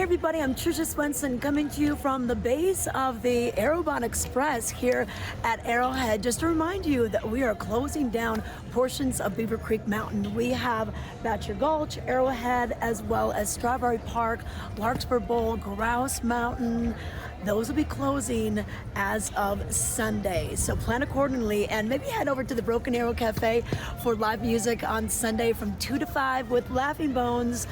Hey everybody, I'm Trisha Swenson coming to you from the base of the Aerobahn Express here at Arrowhead. Just to remind you that we are closing down portions of Beaver Creek Mountain. We have Batcher Gulch, Arrowhead, as well as Strawberry Park, Larkspur Bowl, Grouse Mountain. Those will be closing as of Sunday. So plan accordingly and maybe head over to the Broken Arrow Cafe for live music on Sunday from 2 to 5 with Laughing Bones.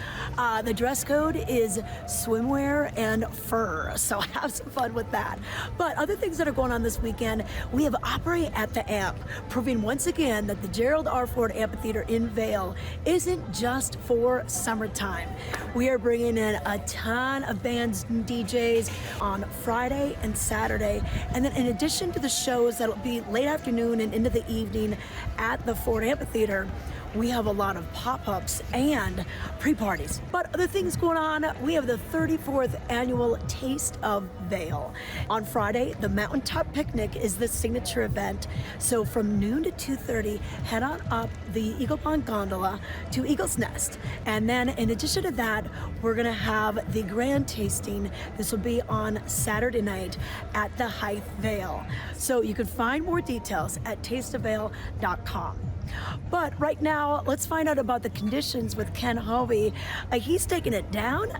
The dress code is swimwear and fur, so have some fun with that. But other things that are going on this weekend, we have Operate at the Amp, proving once again that the Gerald R. Ford Amphitheater in Vail isn't just for summertime. We are bringing in a ton of bands and DJs on Friday and Saturday. And then in addition to the shows that'll be late afternoon and into the evening at the Ford Amphitheater, we have a lot of pop-ups and pre-parties. But other things going on, we have the 34th annual Taste of Vail. On Friday, the Mountaintop Picnic is the signature event. So from noon to 2:30, head on up the Eagle Pond Gondola to Eagle's Nest. And then in addition to that, we're gonna have the grand tasting. This will be on Saturday night at the Hythe Vail. So you can find more details at tasteofvail.com. But right now, let's find out about the conditions with Ken Hovey. He's taking it down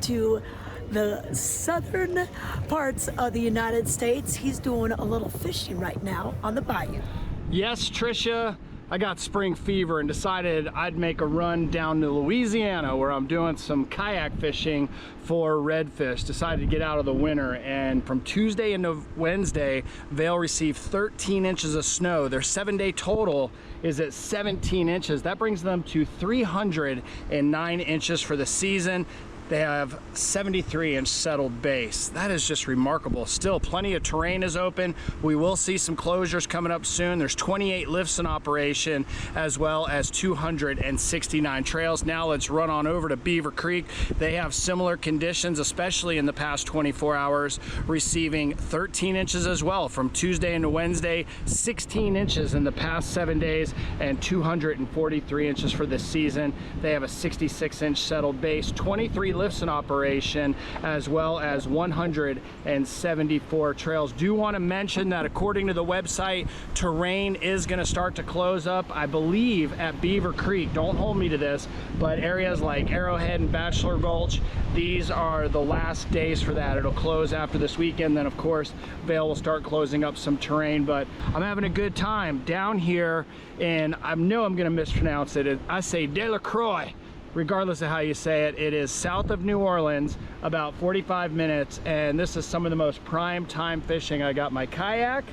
to the southern parts of the United States. He's doing a little fishing right now on the bayou. Yes, Trisha, I got spring fever and decided I'd make a run down to Louisiana where I'm doing some kayak fishing for redfish. Decided to get out of the winter, and from Tuesday into Wednesday, Vail received 13 inches of snow. Their 7-day total is at 17 inches. That brings them to 309 inches for the season. They have 73-inch settled base. That is just remarkable. Still, plenty of terrain is open. We will see some closures coming up soon. There's 28 lifts in operation, as well as 269 trails. Now let's run on over to Beaver Creek. They have similar conditions, especially in the past 24 hours, receiving 13 inches as well from Tuesday into Wednesday, 16 inches in the past 7 days, and 243 inches for this season. They have a 66-inch settled base, 23 lifts in operation, as well as 174 trails. Do want to mention that according to the website, terrain is going to start to close up, I believe, at Beaver Creek. Don't hold me to this, but areas like Arrowhead and Bachelor Gulch, these are the last days for that. It'll close after this weekend. Then of course Vail will start closing up some terrain. But I'm having a good time down here, and I know I'm going to mispronounce it. I say Delacroix. Regardless of how you say it, it is south of New Orleans, about 45 minutes, and this is some of the most prime time fishing. I got my kayak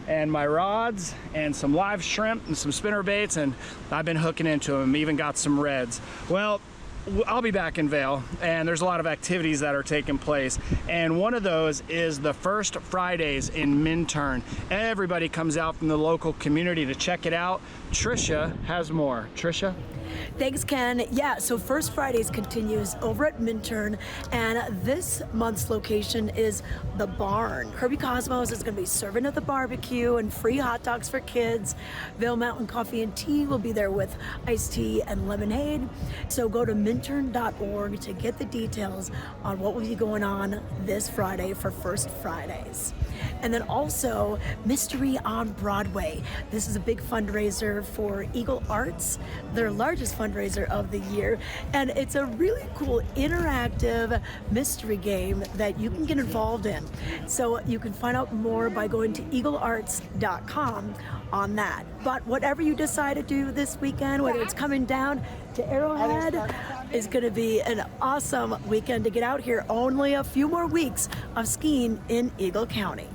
and my rods and some live shrimp and some spinner baits, and I've been hooking into them, even got some reds. Well, I'll be back in Vail, and there's a lot of activities that are taking place, and one of those is the First Fridays in Minturn. Everybody comes out from the local community to check it out. Trisha has more. Trisha? Thanks, Ken. Yeah, so First Fridays continues over at Minturn, and this month's location is the Barn. Kirby Cosmos is going to be serving at the barbecue and free hot dogs for kids. Vail Mountain Coffee and Tea will be there with iced tea and lemonade. So go to minturn.org to get the details on what will be going on this Friday for First Fridays. And then also Mystery on Broadway. This is a big fundraiser for Eagle Arts, their largest fundraiser of the year. And it's a really cool interactive mystery game that you can get involved in. So you can find out more by going to eaglearts.com on that. But whatever you decide to do this weekend, whether it's coming down to Arrowhead, is going to be an awesome weekend to get out here. Only a few more weeks of skiing in Eagle County.